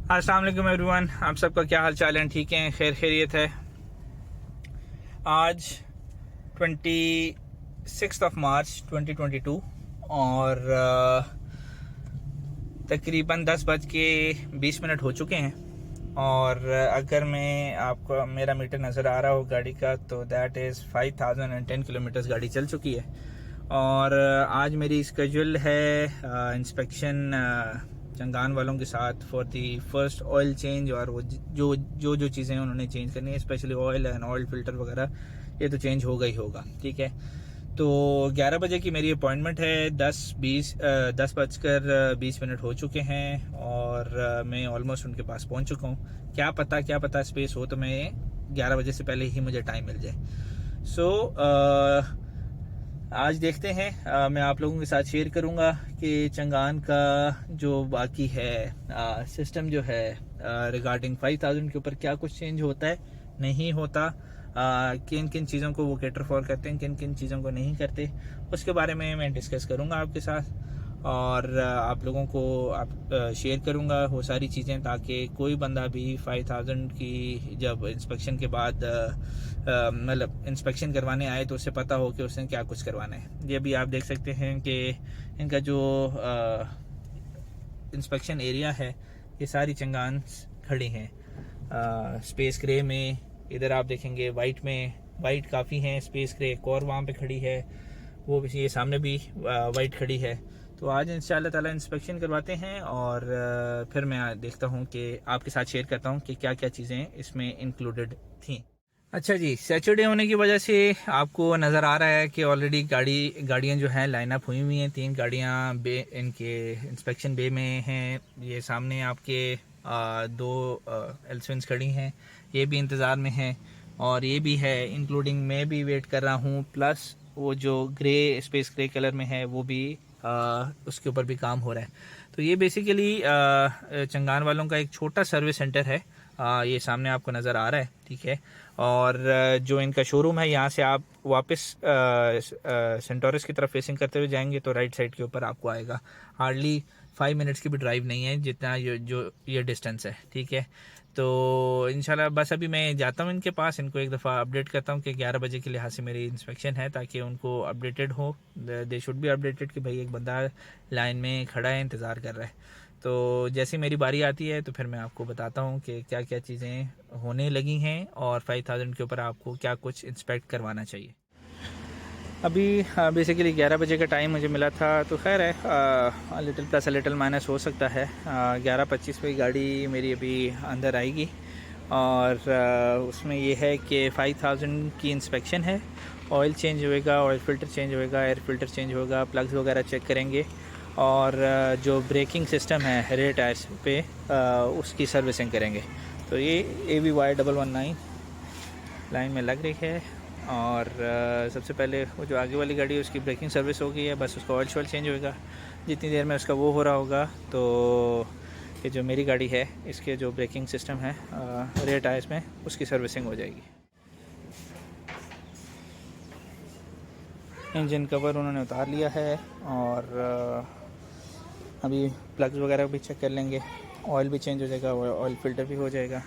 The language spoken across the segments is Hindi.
अस्सलाम वालेकुम एवरीवन, आप सबका क्या हाल चाल है? ठीक हैं, खैर खैरियत है। आज 26 मार्च 2022 और तकरीबन 10:20 हो चुके हैं। और अगर मैं आपको मेरा मीटर नज़र आ रहा हो गाड़ी का तो दैट इज़ 5010 किलोमीटर्स गाड़ी चल चुकी है। और आज मेरी स्केड्यूल है इंस्पेक्शन चंगान वालों के साथ for the first oil change. और वो जो चीज़ें उन्होंने चेंज करनी है, specially oil and oil filter वगैरह, ये तो चेंज होगा ही होगा। ठीक है, तो 11 बजे की मेरी अपॉइंटमेंट है। 10:20 हो चुके हैं और मैं ऑलमोस्ट उनके पास पहुंच चुका हूं। क्या पता स्पेस हो तो मैं 11 बजे से पहले ही मुझे टाइम मिल जाए। सो आज देखते हैं, मैं आप लोगों के साथ शेयर करूंगा कि चंगान का जो बाकी है सिस्टम जो है रिगार्डिंग 5000 के ऊपर क्या कुछ चेंज होता है, नहीं होता, किन किन चीज़ों को वो कैटर फॉर करते हैं, किन किन चीज़ों को नहीं करते, उसके बारे में मैं डिस्कस करूंगा आपके साथ। और आप लोगों को शेयर करूंगा वो सारी चीज़ें, ताकि कोई बंदा भी 5000 की जब इंस्पेक्शन के बाद मतलब इंस्पेक्शन करवाने आए तो उसे पता हो कि उसने क्या कुछ करवाना है। ये भी आप देख सकते हैं कि इनका जो इंस्पेक्शन एरिया है, ये सारी चंगान खड़ी हैं स्पेस ग्रे में। इधर आप देखेंगे वाइट में, वाइट काफ़ी हैं, स्पेस ग्रे एक और वहाँ पे खड़ी है, वो भी ये सामने भी वाइट खड़ी है। तो आज इंशाल्लाह ताला इंस्पेक्शन करवाते हैं और फिर मैं देखता हूँ कि आपके साथ शेयर करता हूँ कि क्या क्या चीज़ें इसमें इंक्लूडेड थी। अच्छा जी, सैटरडे होने की वजह से आपको नज़र आ रहा है कि ऑलरेडी गाड़ियाँ जो हैं लाइन अप हुई हुई हैं। 3 गाड़ियाँ इनके इंस्पेक्शन बे में हैं। ये सामने आपके 2 एल्सविन्स खड़ी हैं, ये भी इंतज़ार में हैं। और ये भी है, इंक्लूडिंग मैं भी वेट कर रहा हूँ, प्लस वो जो ग्रे स्पेस ग्रे कलर में है वो भी उसके ऊपर भी काम हो रहा है। तो ये बेसिकली चंगान वालों का एक छोटा सर्विस सेंटर है। ये सामने आपको नज़र आ रहा है, ठीक है। और जो इनका शोरूम है, यहाँ से आप वापस सेंटोरस की तरफ फेसिंग करते हुए जाएंगे तो राइट साइड के ऊपर आपको आएगा। हार्डली 5 मिनट्स की भी ड्राइव नहीं है जितना ये डिस्टेंस है, ठीक है। तो इंशाल्लाह बस अभी मैं जाता हूँ इनके पास, इनको एक दफ़ा अपडेट करता हूँ कि 11 बजे के लिहाज से मेरी इंस्पेक्शन है, ताकि उनको अपडेटेड हो, दे शुड बी अपडेटेड कि भाई एक बंदा लाइन में खड़ा है, इंतज़ार कर रहा है। तो जैसे मेरी बारी आती है तो फिर मैं आपको बताता हूँ कि क्या क्या चीज़ें होने लगी हैं और 5000 के ऊपर आपको क्या कुछ इंस्पेक्ट करवाना चाहिए। अभी बेसिकली 11 बजे का टाइम मुझे मिला था, तो खैर है, लिटिल प्लस लिटिल माइनस हो सकता है। 11:25 पे गाड़ी मेरी अभी अंदर आएगी और उसमें ये है कि 5000 की इंस्पेक्शन है। ऑयल चेंज होएगा, ऑयल फ़िल्टर चेंज होएगा, एयर फ़िल्टर चेंज होगा, प्लग्स वगैरह चेक करेंगे और जो ब्रेकिंग सिस्टम है रेयर टायर्स पे उसकी सर्विसिंग करेंगे। तो ये AVY119 लाइन में लग रही है। और सबसे पहले वो जो आगे वाली गाड़ी है उसकी ब्रेकिंग सर्विस हो गई है, बस उसका ऑयल शॉयल चेंज होएगा। जितनी देर में उसका वो हो रहा होगा तो ये जो मेरी गाड़ी है इसके जो ब्रेकिंग सिस्टम है रेयर टायर्स में, उसकी सर्विसिंग हो जाएगी। इंजन कवर उन्होंने उतार लिया है और अभी प्लग्स वगैरह भी चेक कर लेंगे, ऑयल भी चेंज हो जाएगा, ऑयल फ़िल्टर भी हो जाएगा।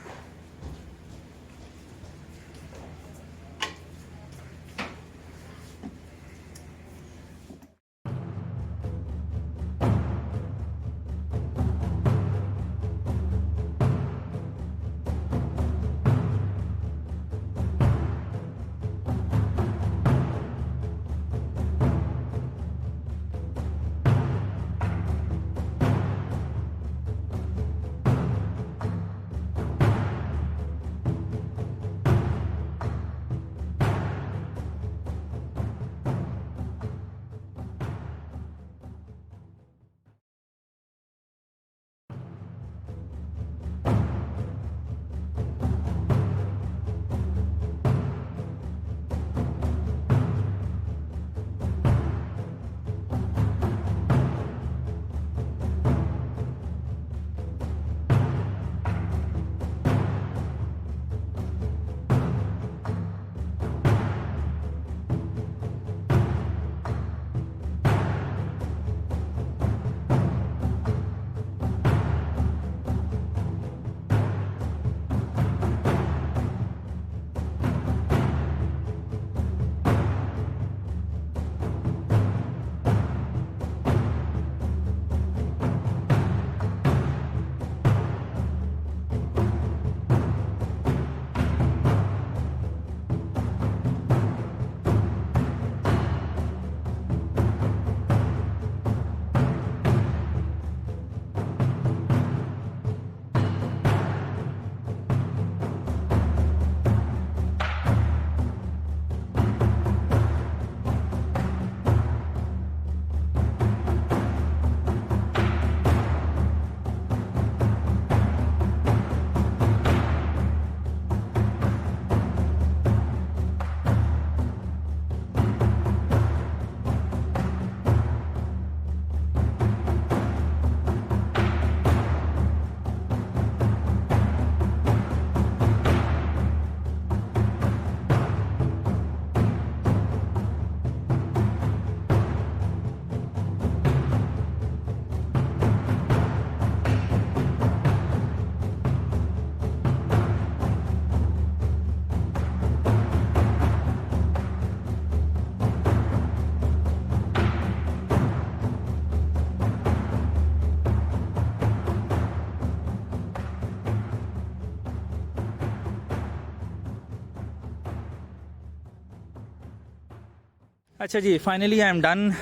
अच्छा जी, finally I am done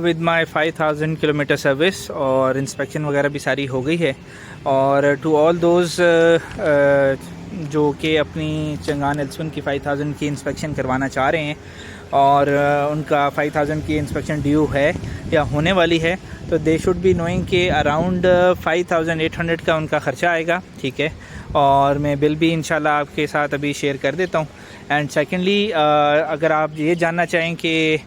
with my 5000 kilometre service, और इंस्पेक्शन वगैरह भी सारी हो गई है। और टू ऑल दोज जो कि अपनी चंगान L1 की 5000 की इंस्पेक्शन करवाना चाह रहे हैं और उनका 5000 की इंस्पेक्शन ड्यू है या होने वाली है, तो दे शुड बी नोइंग कि अराउंड 5800 का उनका ख़र्चा आएगा, ठीक है। और मैं बिल भी इंशाल्लाह आपके साथ अभी शेयर कर देता हूँ। एंड सेकेंडली, अगर आप ये जानना चाहें कि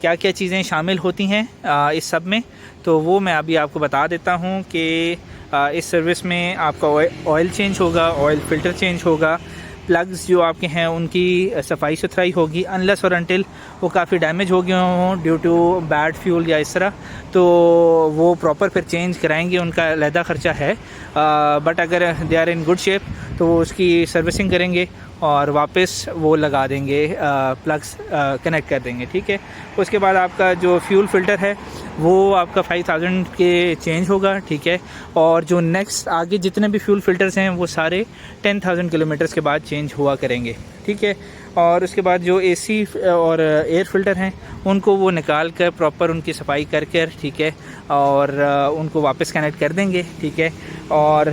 क्या क्या चीज़ें शामिल होती हैं इस सब में, तो वो मैं अभी आपको बता देता हूँ कि इस सर्विस में आपका ऑयल चेंज होगा, ऑयल फ़िल्टर चेंज होगा, प्लग्स जो आपके हैं उनकी सफाई सुथराई होगी, अनलेस और अनटिल वो काफ़ी डैमेज हो गए हों ड्यू टू बैड फ्यूल या इस तरह, तो वो प्रॉपर फिर चेंज कराएंगे, उनका अलहदा ख़र्चा है। बट अगर they are in good shape तो वो उसकी सर्विसिंग करेंगे और वापस वो लगा देंगे, प्लग्स कनेक्ट कर देंगे, ठीक है। उसके बाद आपका जो फ्यूल फ़िल्टर है वो आपका 5000 के चेंज होगा, ठीक है। और जो नेक्स्ट आगे जितने भी फ्यूल फ़िल्टर्स हैं वो सारे 10,000 किलोमीटर्स के बाद चेंज हुआ करेंगे, ठीक है। और उसके बाद जो AC और एयर फ़िल्टर हैं उनको वो निकाल कर प्रॉपर उनकी सफाई कर कर, ठीक है, और उनको वापस कनेक्ट कर देंगे, ठीक है। और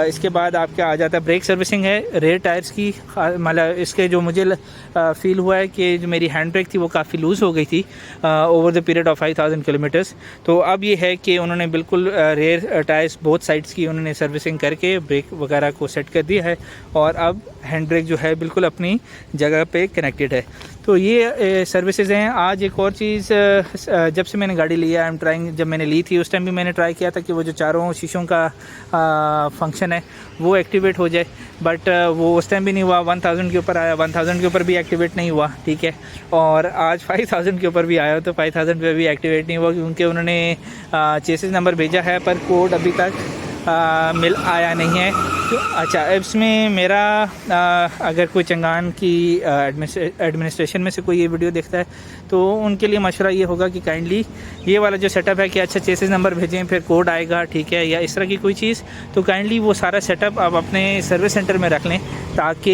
इसके बाद आपका आ जाता है ब्रेक सर्विसिंग है, रेयर टायर्स की, मतलब इसके जो मुझे फ़ील हुआ है कि जो मेरी हैंड ब्रेक थी वो काफ़ी लूज़ हो गई थी over the period of 5000 kilometres. तो अब ये है कि उन्होंने बिल्कुल रेयर टायर्स बोथ साइड्स की उन्होंने सर्विसिंग करके ब्रेक वगैरह को सेट कर दिया है, और अब हैंड ब्रेक जो है बिल्कुल अपनी जगह पे कनेक्टेड है। तो ये सर्विसेज हैं। आज एक और चीज़, जब से मैंने गाड़ी लिया, आई एम ट्राइंग, जब मैंने ली थी उस टाइम भी मैंने ट्राई किया था कि वो जो चारों शीशों का फंक्शन है वो एक्टिवेट हो जाए, बट वो उस टाइम भी नहीं हुआ। 1000 के ऊपर आया, 1000 के ऊपर भी एक्टिवेट नहीं हुआ, ठीक है। और आज 5000 के ऊपर भी आया तो 5000 पे भी एक्टिवेट नहीं हुआ, क्योंकि उन्होंने चेसिस नंबर भेजा है पर कोड अभी तक मिल आया नहीं है। तो अच्छा, इसमें मेरा अगर कोई चंगान की एडमिनिस्ट्रेशन में से कोई ये वीडियो देखता है तो उनके लिए मशवरा ये होगा कि काइंडली ये वाला जो सेटअप है कि अच्छा चेसिस नंबर भेजें फिर कोड आएगा, ठीक है, या इस तरह की कोई चीज़, तो काइंडली वो सारा सेटअप आप अपने सर्विस सेंटर में रख लें, ताकि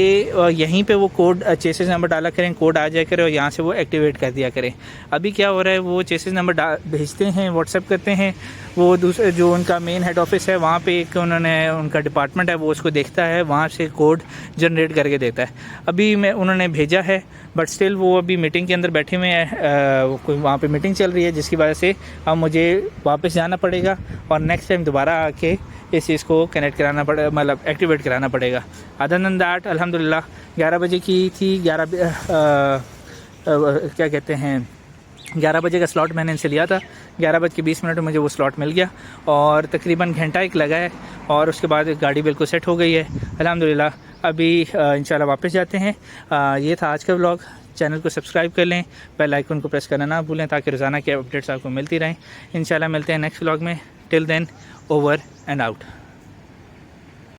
यहीं पे वो कोड चेसिस नंबर डाला करें, कोड आ जाया करे और यहाँ से वो एक्टिवेट कर दिया करें। अभी क्या हो रहा है, वो चेसिस नंबर भेजते हैं, व्हाट्सएप करते हैं, वो दूसरे जो उनका मेन हेड ऑफिस है वहाँ पे एक उन्होंने उनका डिपार्टमेंट है वो उसको देखता है, वहाँ से कोड जनरेट करके देता है। अभी उन्होंने भेजा है बट स्टिल वो अभी मीटिंग के अंदर बैठे हुए हैं, कोई वहाँ पे मीटिंग चल रही है, जिसकी वजह से अब मुझे वापस जाना पड़ेगा और नेक्स्ट टाइम दोबारा आके इस चीज़ को कनेक्ट कराना पड़ेगा, मतलब एक्टिवेट कराना पड़ेगा। अदर देन दैट अल्हम्दुलिल्लाह 11 बजे की थी, 11 बजे का स्लॉट मैंने इनसे लिया था, 11:20 में मुझे वो स्लॉट मिल गया और तकरीबन घंटा एक लगा है और उसके बाद गाड़ी बिल्कुल सेट हो गई है अल्हम्दुलिल्लाह। अभी इंशाल्लाह वापस जाते हैं। ये था आज का व्लॉग। चैनल को सब्सक्राइब कर लें, बेल आइकन को प्रेस करना ना भूलें ताकि रोज़ाना के अपडेट्स आपको मिलती रहें। इंशाल्लाह मिलते हैं नेक्स्ट व्लॉग में। Till then, over and out.